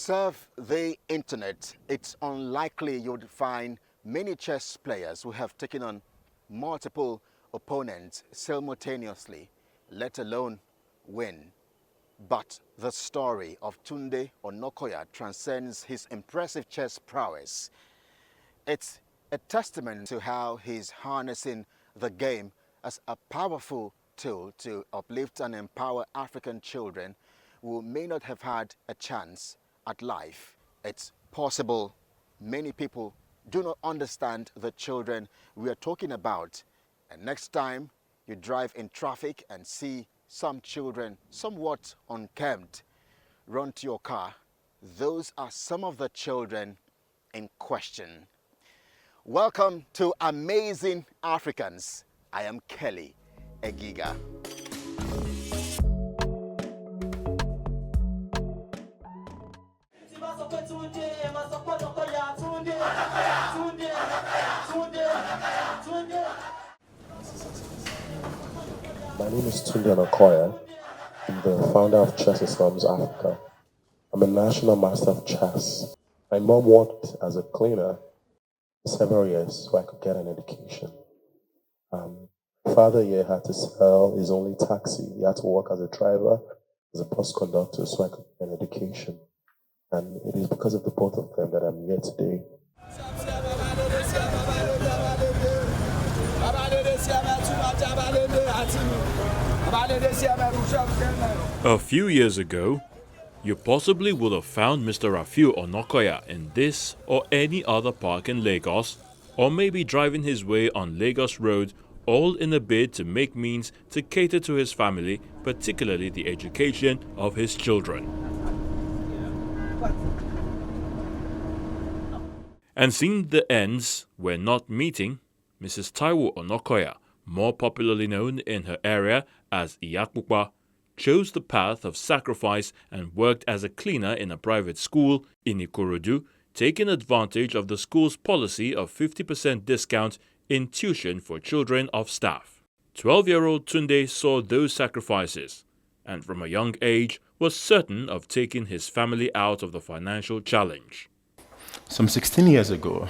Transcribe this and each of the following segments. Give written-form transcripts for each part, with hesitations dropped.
surf the internet, it's unlikely you would find many chess players who have taken on multiple opponents simultaneously, let alone win. But the story of Tunde Onakoya transcends his impressive chess prowess. It's a testament to how he's harnessing the game as a powerful tool to uplift and empower African children who may not have had a chance at life. It's possible many people do not understand the children we are talking about. And next time you drive in traffic and see some children somewhat unkempt run to your car, those are some of the children in question. Welcome to Amazing Africans. I am Kelly Egiga. My name is Tunde Onakoya. I'm the founder of Slums Africa. I'm a national master of chess. My mom worked as a cleaner for several years so I could get an education. My father here had to sell his only taxi. He had to work as a driver, as a bus conductor so I could get an education. And it is because of the both of them that I'm here today. A few years ago, you possibly would have found Mr. Rafiu Onakoya in this or any other park in Lagos, or maybe driving his way on Lagos Road, all in a bid to make means to cater to his family, particularly the education of his children. And seeing the ends were not meeting, Mrs. Taiwo Onakoya, more popularly known in her area as Iyakpupa, chose the path of sacrifice and worked as a cleaner in a private school in Ikorodu, taking advantage of the school's policy of 50% discount in tuition for children of staff. 12-year-old Tunde saw those sacrifices and from a young age was certain of taking his family out of the financial challenge. Some 16 years ago,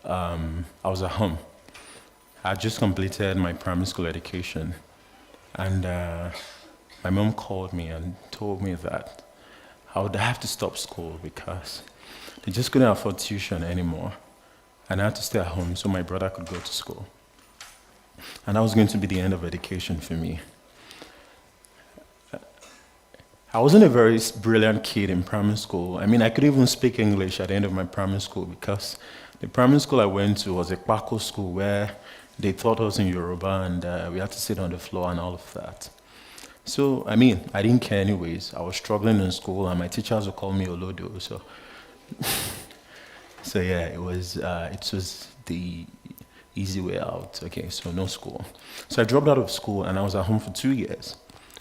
I was at home. I just completed my primary school education, and my mom called me and told me that I would have to stop school because they just couldn't afford tuition anymore, and I had to stay at home so my brother could go to school. And that was going to be the end of education for me. I wasn't a very brilliant kid in primary school. I mean, I could even speak English at the end of my primary school because the primary school I went to was a Kwako school where they taught us in Yoruba and we had to sit on the floor and all of that. So, I mean, I didn't care anyways. I was struggling in school and my teachers would call me Olodo. So yeah, it was the easy way out. Okay, so no school. So I dropped out of school and I was at home for 2 years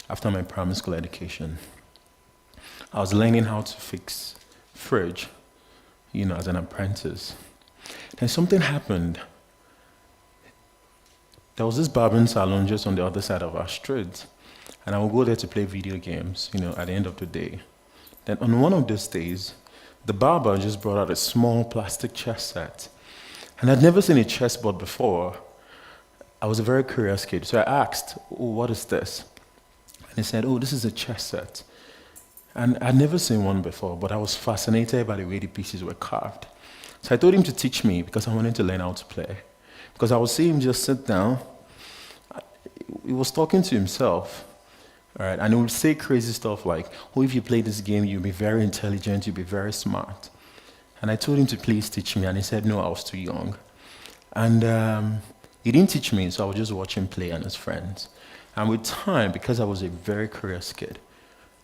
after my primary school education. I was learning how to fix fridge, as an apprentice. Then something happened. There was this barbering salon just on the other side of our street, and I would go there to play video games, at the end of the day. Then on one of those days, the barber just brought out a small plastic chess set, and I'd never seen a chessboard before. I was a very curious kid, so I asked, "Oh, what is this?" And he said, "Oh, this is a chess set." And I'd never seen one before, but I was fascinated by the way the pieces were carved. So I told him to teach me because I wanted to learn how to play. Because I would see him just sit down. He was talking to himself, all right, and he would say crazy stuff like, "Oh, if you play this game, you'll be very intelligent, you'll be very smart." And I told him to please teach me, and he said, no, I was too young. And he didn't teach me, so I would just watch him play and his friends. And with time, because I was a very curious kid,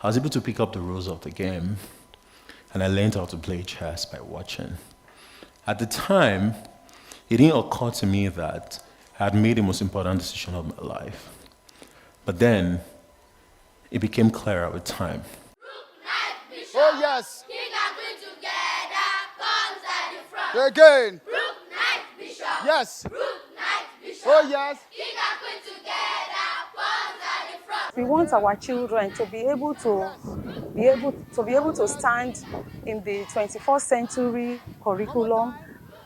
I was able to pick up the rules of the game, and I learned how to play chess by watching. At the time, it didn't occur to me that I had made the most important decision of my life. But then, it became clearer with time. Oh yes! Again! Yes! Oh yes! we want our children to be able to stand in the 21st century curriculum,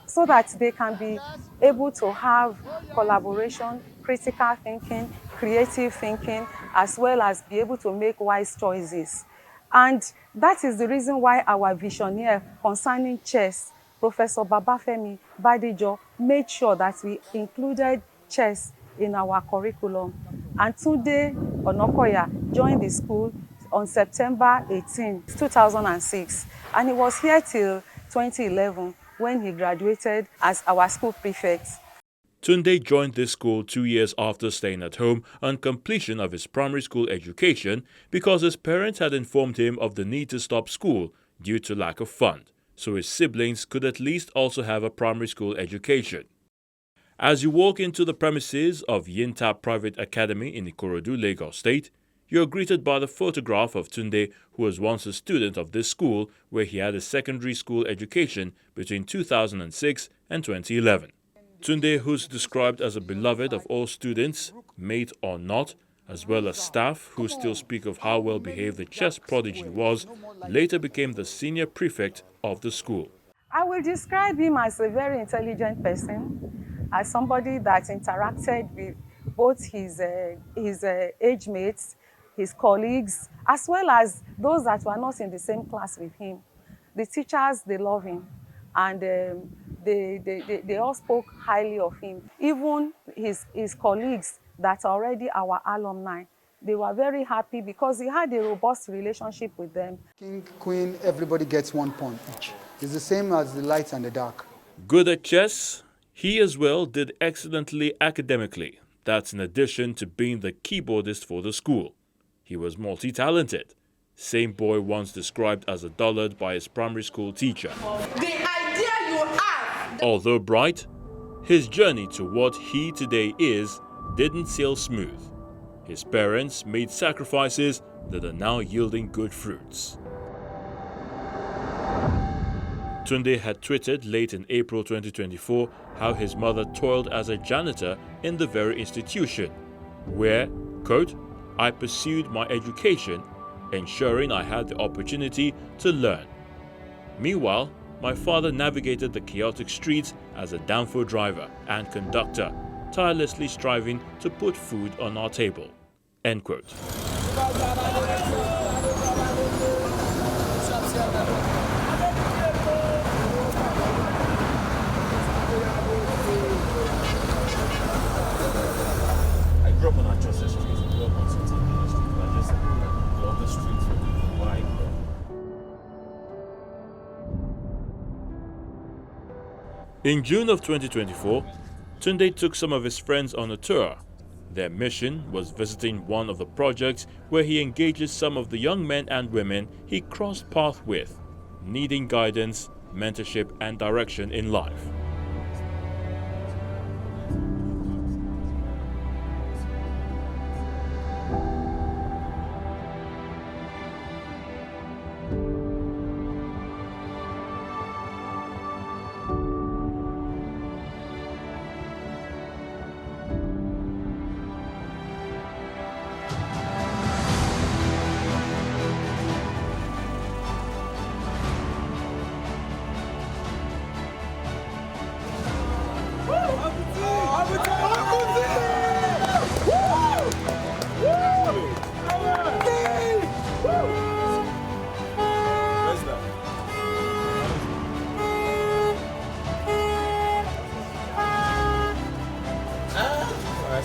so that they can be able to have collaboration, critical thinking, creative thinking, as well as be able to make wise choices. And that is the reason why our visionary concerning chess, Professor Babafemi Badijo, made sure that we included chess in our curriculum. And Tunde Onakoya joined the school on September 18, 2006, and he was here till 2011 when he graduated as our school prefect. Tunde joined this school 2 years after staying at home on completion of his primary school education because his parents had informed him of the need to stop school due to lack of fund, so his siblings could at least also have a primary school education. As you walk into the premises of Yinta Private Academy in Ikorodu, Lagos State, you are greeted by the photograph of Tunde, who was once a student of this school where he had a secondary school education between 2006 and 2011. Tunde, who's described as a beloved of all students, mate or not, as well as staff who still speak of how well behaved the chess prodigy was, later became the senior prefect of the school. I will describe him as a very intelligent person, as somebody that interacted with both his age mates, his colleagues, as well as those that were not in the same class with him. The teachers, they love him, and they all spoke highly of him. Even his colleagues that are already our alumni, they were very happy because he had a robust relationship with them. King, queen, everybody gets 1 point each. It's the same as the light and the dark. Good at chess, he as well did excellently academically. That's in addition to being the keyboardist for the school. He was multi-talented. Same boy once described as a dullard by his primary school teacher. The idea you have! Although bright, his journey to what he today is didn't sail smooth. His parents made sacrifices that are now yielding good fruits. Tunde had tweeted late in April 2024 how his mother toiled as a janitor in the very institution, where, quote, I pursued my education, ensuring I had the opportunity to learn. Meanwhile, my father navigated the chaotic streets as a danfo driver and conductor, tirelessly striving to put food on our table. End quote. I grew up on Achose Street. I grew up on Sultan Street. I just love the streets with wide. In June of 2024, Tunde took some of his friends on a tour. Their mission was visiting one of the projects where he engages some of the young men and women he crossed paths with, needing guidance, mentorship, and direction in life.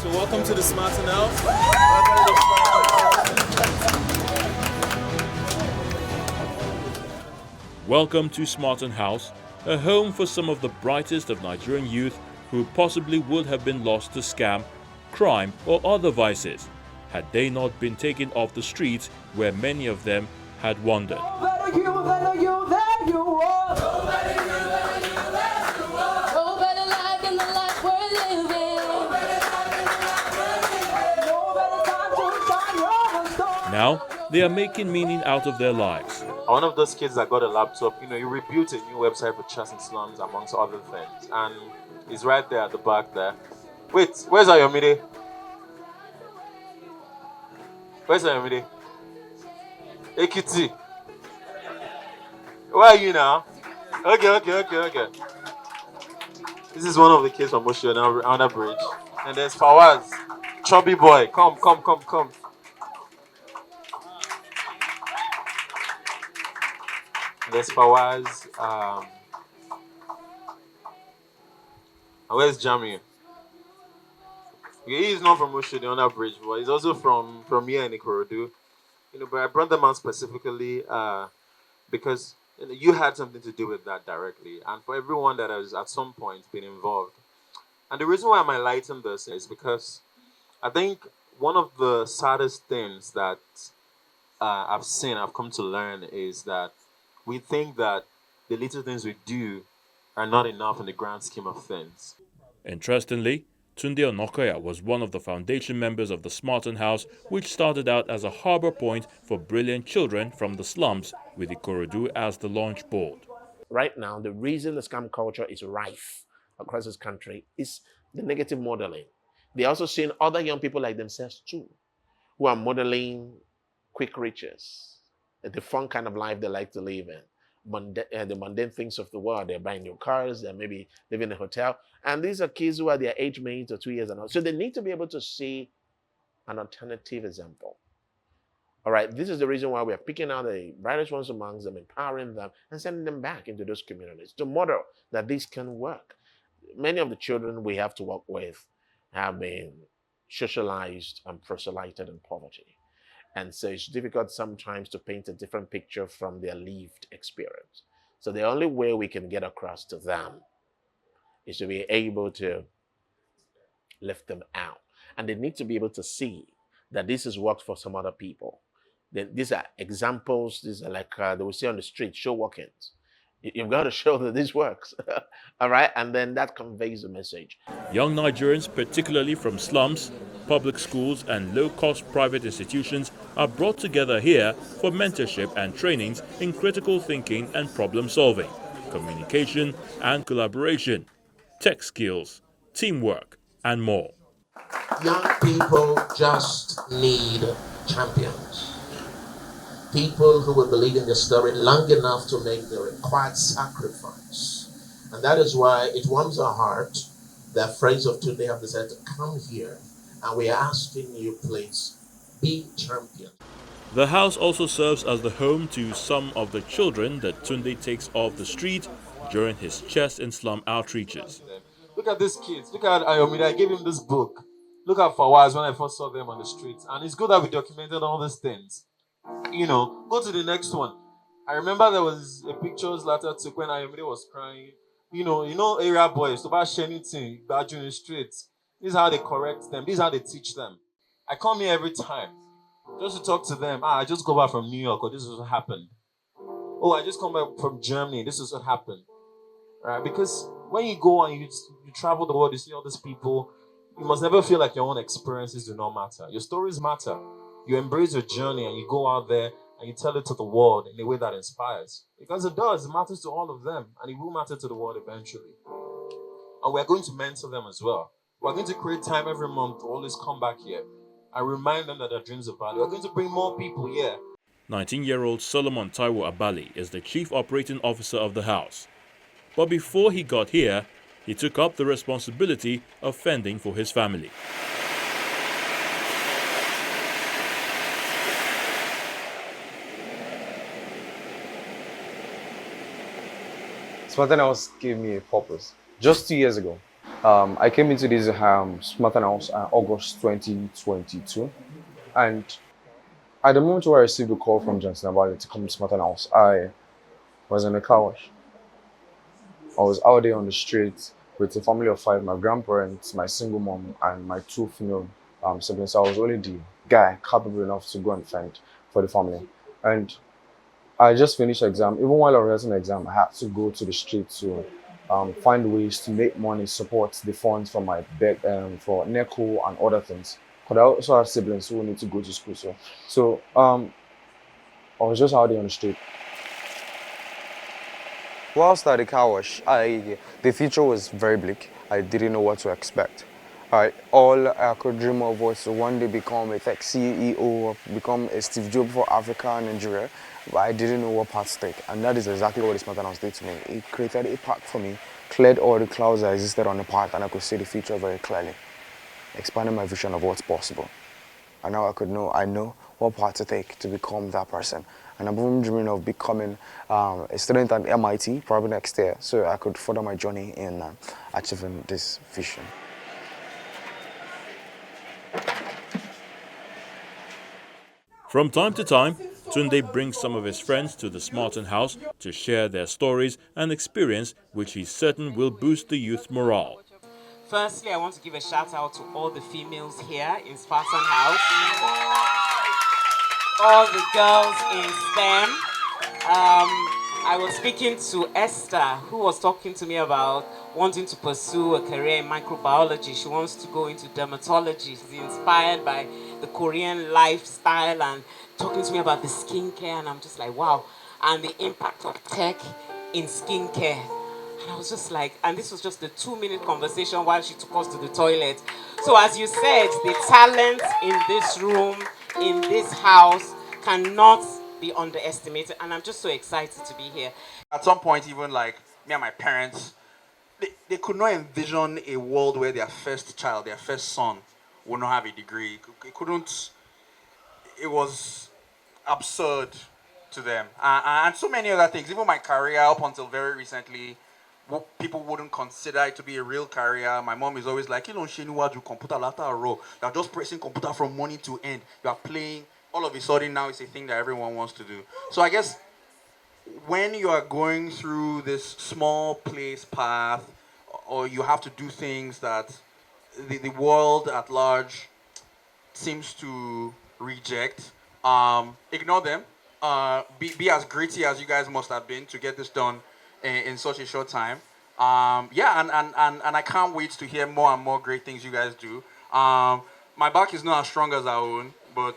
So welcome to the Smartan House. Welcome to Smartan House, a home for some of the brightest of Nigerian youth who possibly would have been lost to scam, crime, or other vices had they not been taken off the streets where many of them had wandered. Now, they are making meaning out of their lives. One of those kids that got a laptop, he rebuilt a new website for chess and slums, amongst other things. And he's right there at the back there. Wait, where's Ayomide? Where's Ayomide? Ekiti. Where are you now? Okay. This is one of the kids from Oshio on the bridge. And there's Fawaz. Chubby boy. Come. There's Fawaz. And where's Jamie? He is not from Oshio, the under bridge, but he's also from here in Ikorodu. But I brought them out specifically because you had something to do with that directly, and for everyone that has at some point been involved. And the reason why I'm highlighting this is because I think one of the saddest things that I've come to learn is that we think that the little things we do are not enough in the grand scheme of things. Interestingly, Tunde Onakoya was one of the foundation members of the Smartan House, which started out as a harbour point for brilliant children from the slums, with Ikorodu as the launch board. Right now, the reason the scam culture is rife across this country is the negative modeling. They're also seeing other young people like themselves too, who are modeling quick riches, the fun kind of life they like to live in. The mundane things of the world. They're buying new cars, they're maybe living in a hotel. And these are kids who are their age mates or 2 years and all. So they need to be able to see an alternative example. All right, this is the reason why we are picking out the brightest ones amongst them, empowering them, and sending them back into those communities to model that this can work. Many of the children we have to work with have been socialized and proselyted in poverty. And so it's difficult sometimes to paint a different picture from their lived experience. So the only way we can get across to them is to be able to lift them out. And they need to be able to see that this has worked for some other people. These are examples. These are like they will see on the street, show walk-ins. You've got to show that this works. All right? And then that conveys the message. Young Nigerians, particularly from slums, public schools and low-cost private institutions, are brought together here for mentorship and trainings in critical thinking and problem-solving, communication and collaboration, tech skills, teamwork, and more. Young people just need champions. People who will believe in the story long enough to make the required sacrifice. And that is why it warms our heart that friends of Tunde have decided to come here. And we are asking you, please, be champions. The house also serves as the home to some of the children that Tunde takes off the street during his chest and slum outreaches. Look at these kids. Look at Ayomide. I gave him this book. Look at Fawaz when I first saw them on the streets. And it's good that we documented all these things. Go to the next one. I remember there was a picture later took when Ayomide was crying. Area boys, so about anything, bad in the streets. This is how they correct them. This is how they teach them. I come here every time just to talk to them. I just go back from New York, or this is what happened. Oh, I just come back from Germany. This is what happened. Right? Because when you go and you travel the world, you see all these people, you must never feel like your own experiences do not matter. Your stories matter. You embrace your journey and you go out there and you tell it to the world in a way that inspires. Because it does. It matters to all of them. And it will matter to the world eventually. And we're going to mentor them as well. We're going to create time every month to always come back here and remind them that their dreams are valid. We're going to bring more people here. 19-year-old Solomon Taiwo Abali is the chief operating officer of the house. But before he got here, he took up the responsibility of fending for his family. Smartan House gave me a purpose. Just 2 years ago, I came into this Smartan House in August 2022, and at the moment where I received a call from Johnson about it to come to Smartan House, I was in a car wash. I was out there on the street with a family of 5, my grandparents, my single mom, and my 2 female siblings. So I was only the guy capable enough to go and fend for the family. And I just finished exam. Even while I was writing the exam, I had to go to the street to find ways to make money, support the funds for my for NECO and other things. Because I also have siblings who need to go to school. So I was just out there on the street. Whilst at the car wash, the future was very bleak. I didn't know what to expect. All I could dream of was to one day become a tech CEO or become a Steve Jobs for Africa and Nigeria, but I didn't know what path to take. And that is exactly what the Smartan House did to me. It created a path for me, cleared all the clouds that existed on the path, and I could see the future very clearly, expanding my vision of what's possible. And now I know what path to take to become that person. And I'm even dreaming of becoming a student at MIT, probably next year, so I could further my journey in achieving this vision. From time to time, Tunde brings some of his friends to the Smartan House to share their stories and experience, which he's certain will boost the youth morale. Firstly, I want to give a shout out to all the females here in Smartan House, all the girls in STEM. I was speaking to Esther, who was talking to me about wanting to pursue a career in microbiology. She wants to go into dermatology. She's inspired by the Korean lifestyle and talking to me about the skincare. And I'm just like, wow. And the impact of tech in skincare. And I was just like, and this was just a 2-minute conversation while she took us to the toilet. So as you said, the talent in this room, in this house, cannot be underestimated, and I'm just so excited to be here. At some point, even like me and my parents, they could not envision a world where their first child, their first son, would not have a degree. It was absurd to them. And so many other things. Even my career, up until very recently, people wouldn't consider it to be a real career. My mom is always like, you don't know what you computer later row. You're just pressing computer from morning to end. You are playing. All of a sudden now it's a thing that everyone wants to do. So I guess when you are going through this small place path, or you have to do things that the world at large seems to reject, ignore them. Be as gritty as you guys must have been to get this done in such a short time. Yeah, and I can't wait to hear more and more great things you guys do. My back is not as strong as our own, but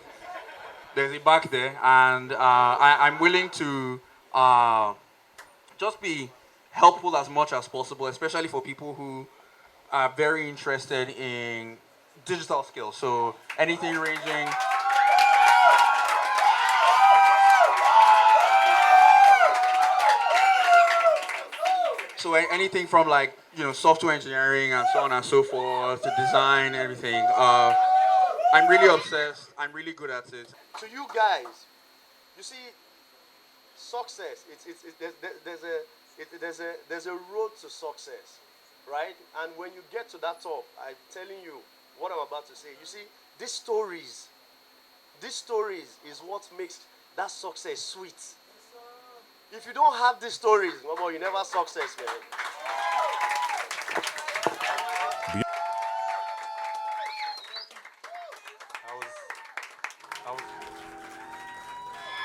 there's a back there, and I'm willing to just be helpful as much as possible, especially for people who are very interested in digital skills. So anything ranging. So anything from like, software engineering and so on and so forth, to design, everything. I'm really obsessed. I'm really good at it. To you guys, you see, success. There's a road to success, right? And when you get to that top, I'm telling you what I'm about to say. You see, these stories is what makes that success sweet. If you don't have these stories, Mama, you never success, man.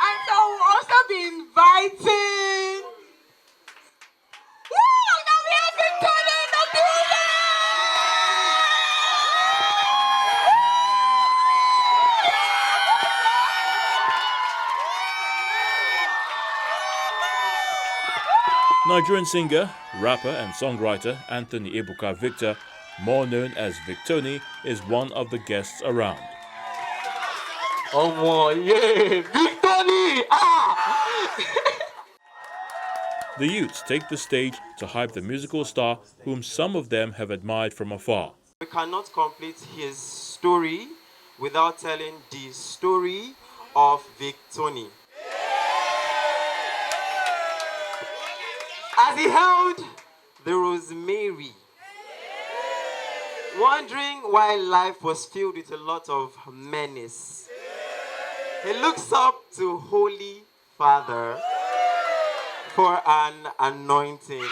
And so we'll also be inviting. Woo! Now we have Victony in the building! Nigerian singer, rapper and songwriter Anthony Ebuka Victor, more known as Victony, is one of the guests around. Oh yeah, Victony! The youths take the stage to hype the musical star whom some of them have admired from afar. We cannot complete his story without telling the story of Victony. As he held the rosemary, wondering why life was filled with a lot of menace, he looks up to Holy Father for an anointing.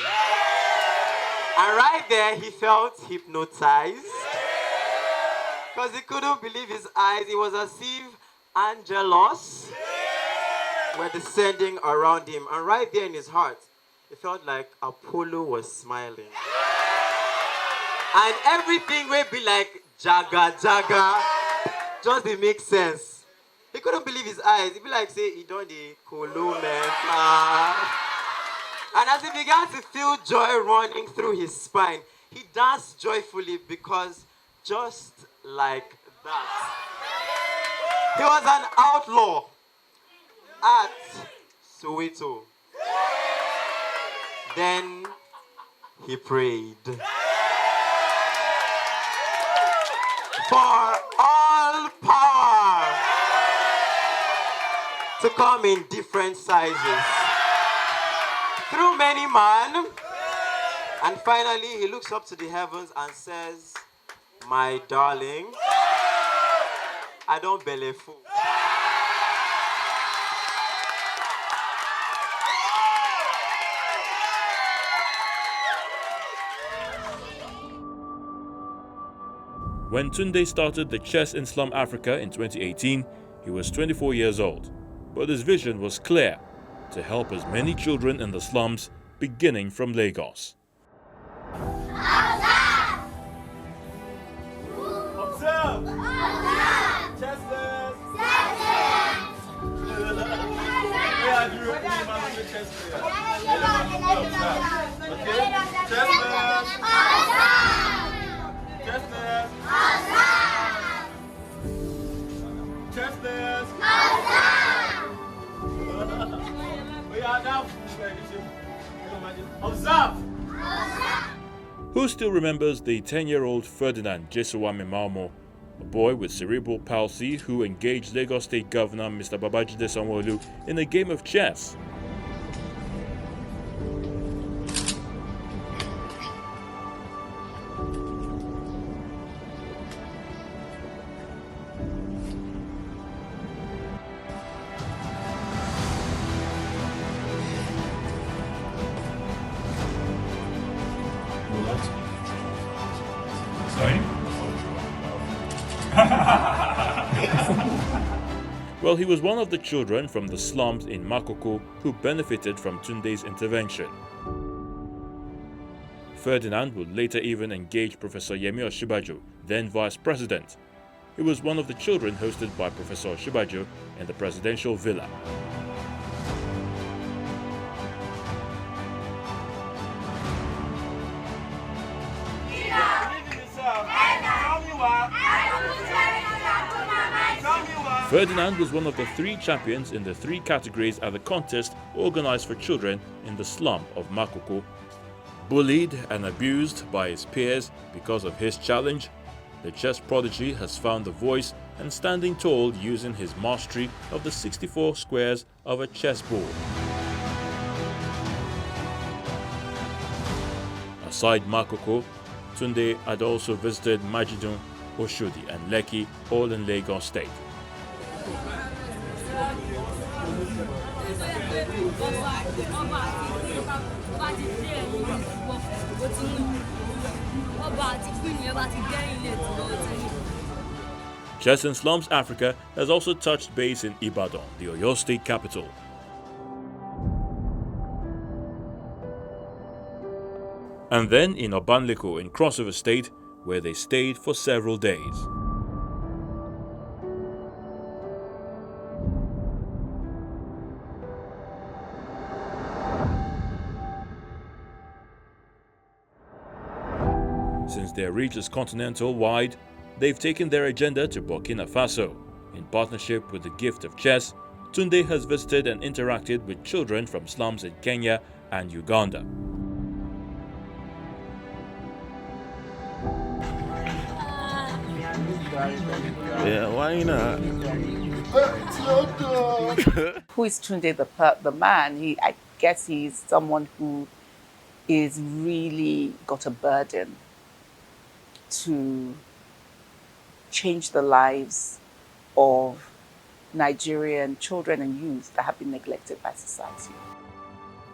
And right there, he felt hypnotized because he couldn't believe his eyes. It was as if angels were descending around him. And right there in his heart, it felt like Apollo was smiling. And everything would be like jaga jaga, just didn't make sense. He couldn't believe his eyes. It'd be like, say, he done the Kolo man. And as he began to feel joy running through his spine, he danced joyfully because just like that. He was an outlaw at Soweto. Then he prayed for all power to come in different sizes through many man, and finally he looks up to the heavens and says, "My darling, I don't belly full." When Tunde started the Chess in Slum Africa in 2018, he was 24 years old. But his vision was clear: to help as many children in the slums, beginning from Lagos. Observe! Chessless! Observe! Who still remembers the 10-year-old Ferdinand Jesuwame Maumo, a boy with cerebral palsy who engaged Lagos State Governor Mr. Babajide Sanwo-Olu in a game of chess? Well, he was one of the children from the slums in Makoko who benefited from Tunde's intervention. Ferdinand would later even engage Professor Yemi Osinbajo, then Vice President. He was one of the children hosted by Professor Osinbajo in the presidential villa. Ferdinand was one of the 3 champions in the 3 categories at the contest organized for children in the slum of Makoko. Bullied and abused by his peers because of his challenge, the chess prodigy has found a voice and standing tall using his mastery of the 64 squares of a chessboard. Aside Makoko, Tunde had also visited Majidun, Oshodi and Lekki, all in Lagos State. Chess in Slums Africa has also touched base in Ibadan, the Oyo State capital. And then in Obanleko in Crossover State, where they stayed for several days. Since their reach is continental-wide, they've taken their agenda to Burkina Faso. In partnership with the Gift of Chess, Tunde has visited and interacted with children from slums in Kenya and Uganda. Yeah, why not? Who is Tunde the man? I guess he's someone who is really got a burden to change the lives of Nigerian children and youth that have been neglected by society.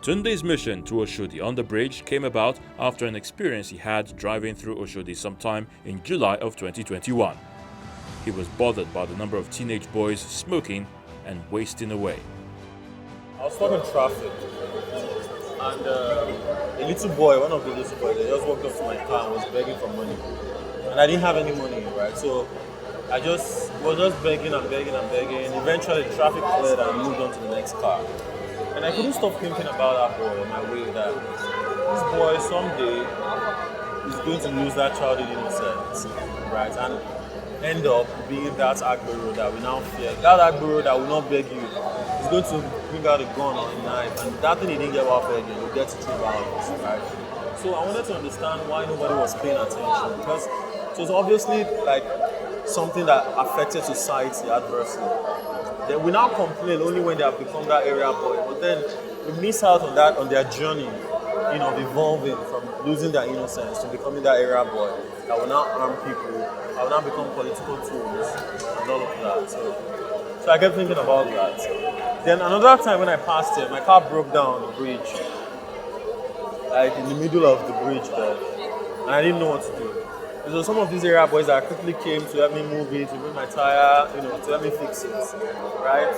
Tunde's mission to Oshodi on the bridge came about after an experience he had driving through Oshodi sometime in July of 2021. He was bothered by the number of teenage boys smoking and wasting away. I was stuck in traffic, and a little boy, one of the little boys, they just walked up to my car and was begging for money. And I didn't have any money, right? So I was just begging and begging and begging. Eventually, the traffic cleared and I moved on to the next car. And I couldn't stop thinking about that boy on my way, that this boy someday is going to lose that childhood innocence, right? And end up being that agbero that we now fear. That agbero that will not beg you is going to bring out a gun or a knife, and that thing he didn't get while begging, will get it through violence, right? So I wanted to understand why nobody was paying attention, because it was obviously like something that affected society adversely. Then we now complain only when they have become that area boy, but then we miss out on that, on their journey, of evolving from losing their innocence to becoming that area boy that will now harm people, that will now become political tools and all of that. So I kept thinking about that. Then another time when I passed here, my car broke down on the bridge, like in the middle of the bridge there, and I didn't know what to do. So some of these area boys that quickly came to help me move it, to bring my tire, to help me fix it, right?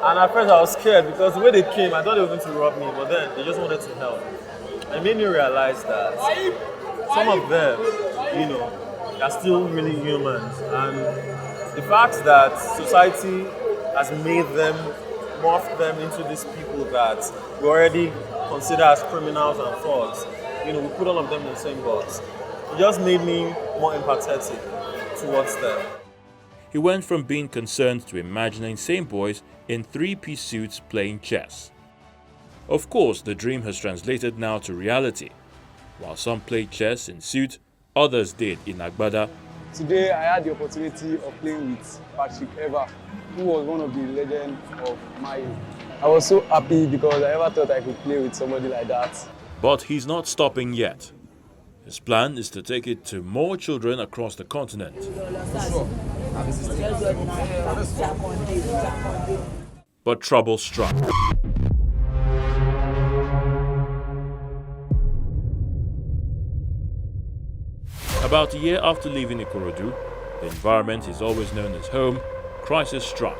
And at first I was scared because the way they came, I thought they were going to rob me, but then they just wanted to help. And it made me realize that some of them, are still really humans. And the fact that society has made them, morphed them into these people that we already consider as criminals and thugs, we put all of them in the same box. It just made me more empathetic towards them. He went from being concerned to imagining same boys in three-piece suits playing chess. Of course, the dream has translated now to reality. While some played chess in suit, others did in Agbada. Today, I had the opportunity of playing with Patrick Eva, who was one of the legends of my age. I was so happy because I never thought I could play with somebody like that. But he's not stopping yet. His plan is to take it to more children across the continent. But trouble struck. About a year after leaving Ikorodu, the environment he's always known as home, crisis struck.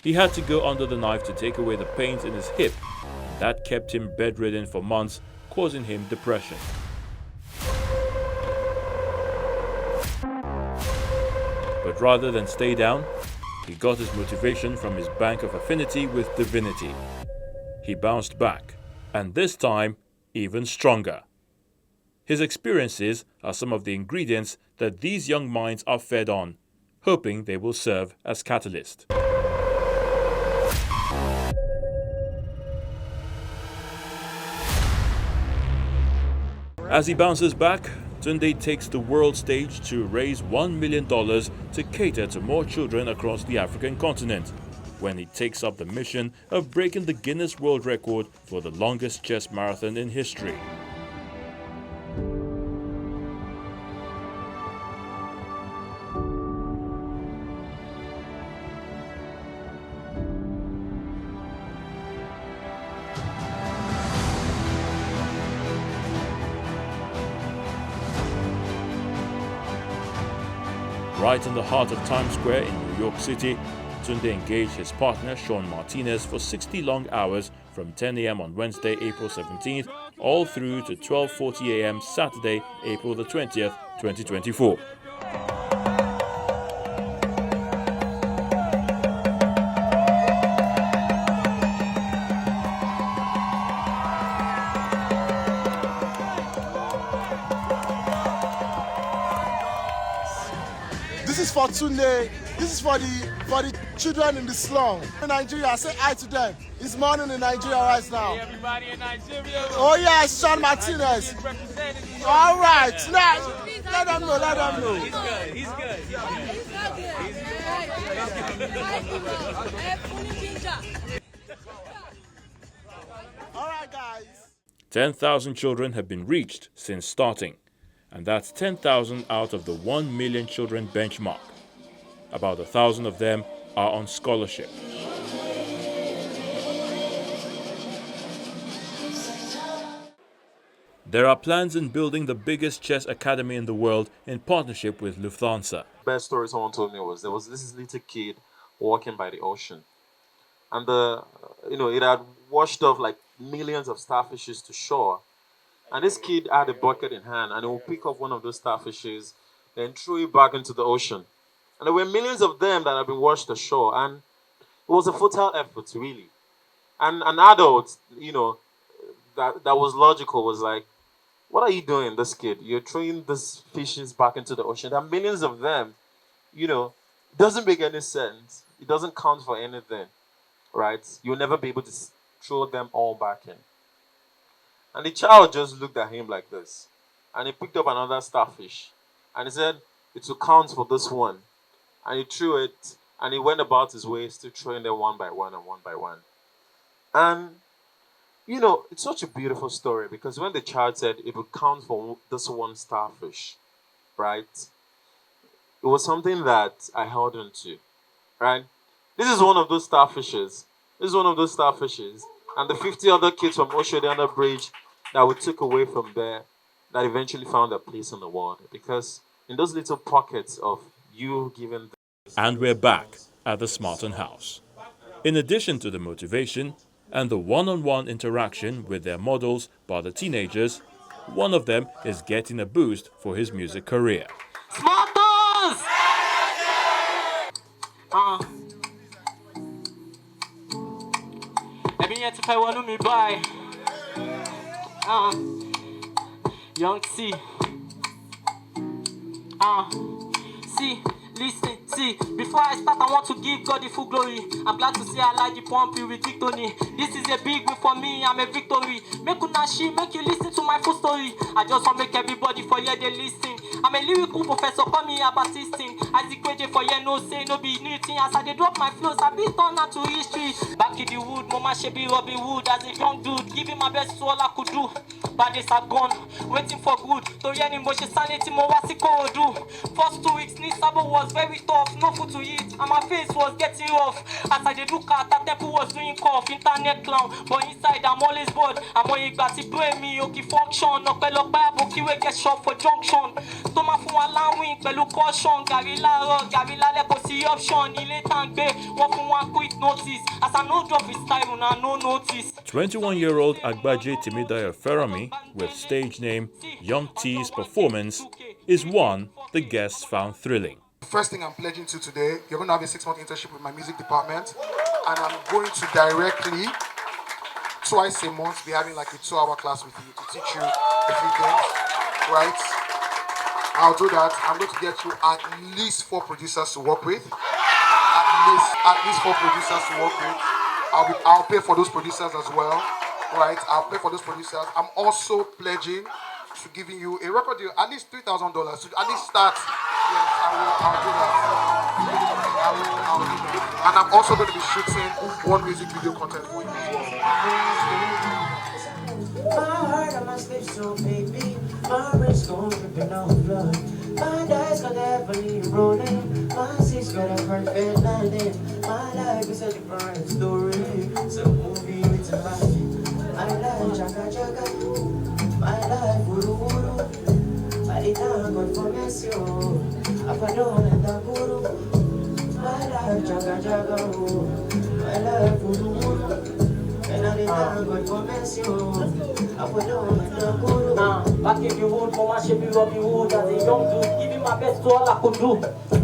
He had to go under the knife to take away the pains in his hip. That kept him bedridden for months, causing him depression. But rather than stay down, he got his motivation from his bank of affinity with divinity. He bounced back, and this time, even stronger. His experiences are some of the ingredients that these young minds are fed on, hoping they will serve as catalyst. As he bounces back, Tunde takes the world stage to raise $1 million to cater to more children across the African continent, when he takes up the mission of breaking the Guinness World Record for the longest chess marathon in history. Right in the heart of Times Square in New York City, Tunde engaged his partner Sean Martinez for 60 long hours from 10 a.m. on Wednesday, April 17th, all through to 12:40 a.m. Saturday, April the 20th, 2024. This is for Tunde. This is for the children in the slum. In Nigeria, say hi to them. It's morning in Nigeria right now. Hey, everybody in Nigeria. Oh yes, Sean Martinez. All right, now let them know. Let them know. He's good. He's good. All right, guys. 10,000 children have been reached since starting, and that's 10,000 out of the 1 million children benchmark. About 1,000 of them are on scholarship. There are plans in building the biggest chess academy in the world in partnership with Lufthansa. Best story someone told me was there was this little kid walking by the ocean, and it had washed off like millions of starfishes to shore. And this kid had a bucket in hand, and he would pick up one of those starfishes, then throw it back into the ocean. And there were millions of them that had been washed ashore, and it was a futile effort, really. And an adult, that was logical, was like, what are you doing, this kid? You're throwing these fishes back into the ocean. There are millions of them. You know, it doesn't make any sense. It doesn't count for anything, right? You'll never be able to throw them all back in. And the child just looked at him like this. And he picked up another starfish. And he said, it will count for this one. And he threw it. And he went about his way, still throwing them one by one and one by one. And, you know, it's such a beautiful story because when the child said it would count for this one starfish, right? It was something that I held on to, right? This is one of those starfishes. This is one of those starfishes. And the 50 other kids from Oshodiana Bridge that we took away from there that eventually found a place in the world. Because in those little pockets of you giving... And we're back at the Smartan House. In addition to the motivation and the one-on-one interaction with their models by the teenagers, one of them is getting a boost for his music career. Smartans! Yet if I want me buy Young C see, listen, see. Before I start, I want to give God the full glory. I'm glad to see I like the pumpy with Victony. This is a big win for me, I'm a victory. Make una she make you listen to my full story. I just want to make everybody for here they listen. I'm a lyrical professor, call me a Baptistin. As the graduate for here, no say, no be new thing. As I they drop my flows, I be turned out to history. Back in the wood, Mama Shebi Robin Hood. As a young dude, giving my best to all I could do. Bad days are gone, waiting for good. To hear him, but she sanity, more what's it called do. First 2 weeks, Nisabo was very tough, no food to eat, and my face was getting rough. As I did look at that temple was doing cough, internet clown, but inside I'm always bored. I'm on a grassy brain, me, okay, function. No pelo Bible, kiwe get shot for junction. Toma fun allowing, pelu caution. Garila rock, Garila lepo see option. Ile tangbe, one fun one quick notice. As I no drop his time, I no notice. 21-year-old Agbaje Timidayo Ferami, with stage name Young T's performance, is one the guests found thrilling. First thing I'm pledging to today, you're going to have a 6-month internship with my music department, and I'm going to directly, twice a month, be having like a 2-hour class with you to teach you a few things, right? I'll do that. I'm going to get you at least 4 producers to work with. At least 4 producers to work with. I'll pay for those producers as well, right? I'll pay for those producers. I'm also pledging to giving you a record deal, at least $3,000 to at least start. Yes, I'll do that. I'll do that. And I'm also going to be shooting 1 music video content for you as well. My heart on my sleeve, so baby, my wrist gon' drippin' out blood. My dice got that funny rolling. My 6 got a perfect landing. My life is a different story. It's a movie with a magic. My life, chaka chaka. My life, wuru wuru. My little God for mercy, I don't let that guru. My life, chaka chaka. My life, wuru wuru. And I little God for mercy, I don't let that guru. Back in the wood, Mama Shebi Robin Hood. As a young dude, giving my best to all I could do.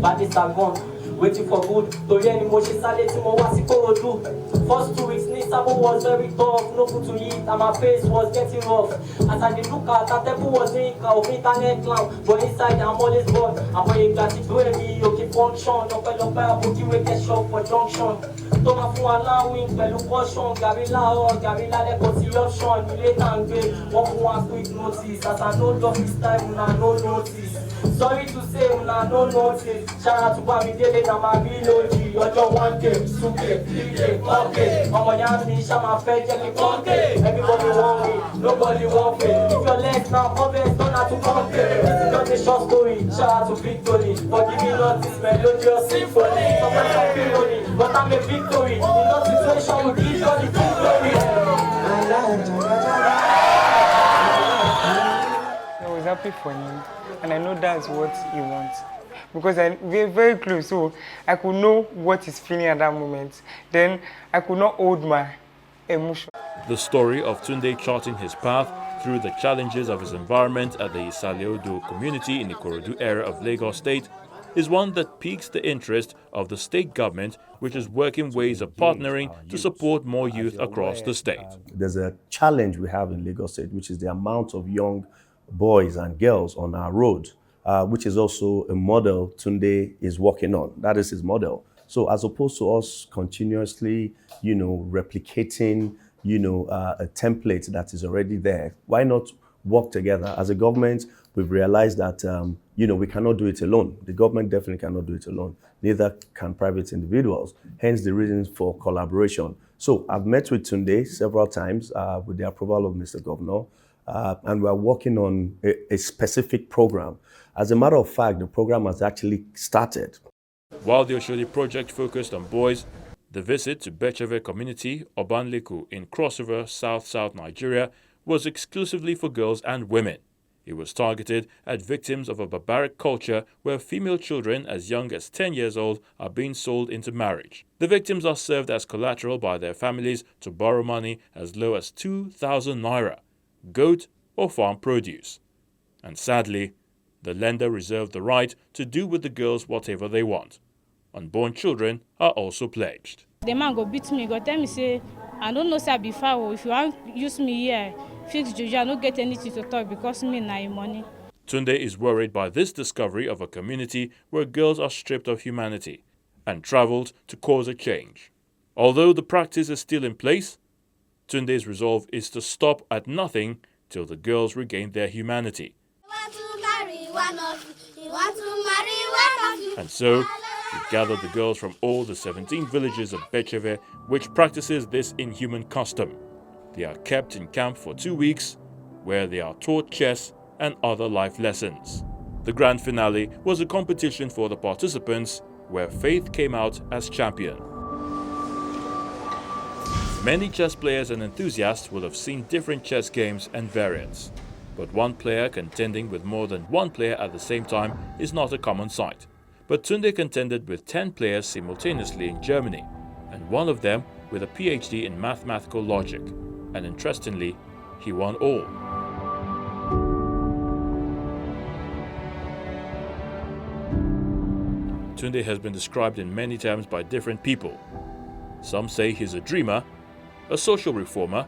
Bad days are gone. Waiting for good, to hear any motion salad to more what's do. First 2 weeks, Nisabo was very tough, no food to eat, and my face was getting rough. As I did look at that temple was doing of internet clown, but inside I'm always bored. I'm wearing glasses, doing me, okay, function. No pelo Bible, kiwe get shot for junction. Toma fun allowing, pelu caution. Garila rock, Garila lepo see option. Ile tangbe, one fun one quick notice. As I know drop this time, una no notice. Sorry to say, una no notice. Shout out to Bamidele. I'm a reload, you're 1K, 2K, 3K, 4K. I'm a young niche, I'm a fed, check it 4K. Everybody want me, nobody want me. If your legs now, comments don't have to compare. This is not a short story, shout out to Victony. For giving us this melodious symphony. Sometimes I'm feeling, but I'm a victory. In no situation, we give all the glory. I was happy for him, and I know that's what he wants. Because we're very close, so I could know what he's feeling at that moment. Then I could not hold my emotion. The story of Tunde charting his path through the challenges of his environment at the Isaliodo community in the Ikorodu area of Lagos State is one that piques the interest of the state government, which is working ways of partnering to support more youth across the state. There's a challenge we have in Lagos State, which is the amount of young boys and girls on our road, which is also a model Tunde is working on. That is his model. So as opposed to us continuously, replicating, a template that is already there, why not work together? As a government, we've realized that, we cannot do it alone. The government definitely cannot do it alone. Neither can private individuals. Hence the reasons for collaboration. So I've met with Tunde several times with the approval of Mr. Governor, and we're working on a specific program. As a matter of fact, the program has actually started. While the Oshodi project focused on boys, the visit to Becheve community, Obanleku in Crossover, South Nigeria, was exclusively for girls and women. It was targeted at victims of a barbaric culture where female children as young as 10 years old are being sold into marriage. The victims are served as collateral by their families to borrow money as low as 2,000 naira, goat or farm produce. And sadly, the lender reserved the right to do with the girls whatever they want. Unborn children are also pledged. The man go beat me, go tell me say, I don't know sir before, if you want use me here, fix juju, I don't get anything to talk because me na your money. Tunde is worried by this discovery of a community where girls are stripped of humanity and travelled to cause a change. Although the practice is still in place, Tunde's resolve is to stop at nothing till the girls regain their humanity. And so, he gathered the girls from all the 17 villages of Becheve, which practices this inhuman custom. They are kept in camp for 2 weeks, where they are taught chess and other life lessons. The grand finale was a competition for the participants, where Faith came out as champion. Many chess players and enthusiasts will have seen different chess games and variants, but one player contending with more than one player at the same time is not a common sight. But Tunde contended with 10 players simultaneously in Germany, and one of them with a PhD in mathematical logic. And interestingly, he won all. Tunde has been described in many terms by different people. Some say he's a dreamer, a social reformer,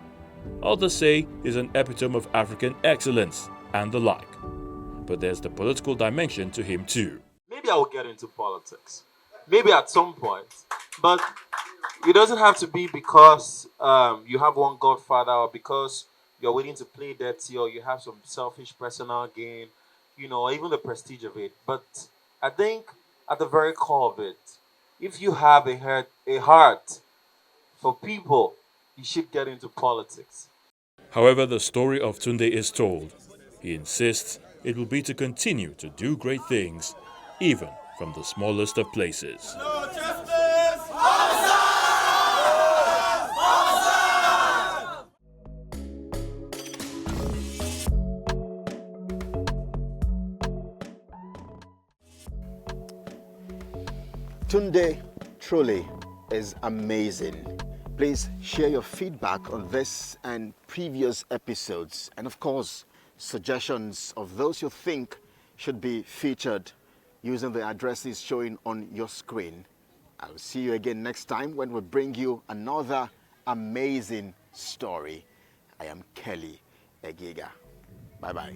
others say he's an epitome of African excellence, and the like. But there's the political dimension to him too. Maybe I will get into politics. Maybe at some point. But it doesn't have to be because you have one godfather or because you're willing to play dirty or you have some selfish personal gain, or even the prestige of it. But I think at the very core of it, if you have a heart for people, you should get into politics. However the story of Tunde is told, he insists it will be to continue to do great things, even from the smallest of places. Tunde truly is amazing. Please share your feedback on this and previous episodes, and of course, suggestions of those you think should be featured using the addresses showing on your screen. I'll see you again next time when we bring you another amazing story. I am Kelly Egiga. Bye-bye.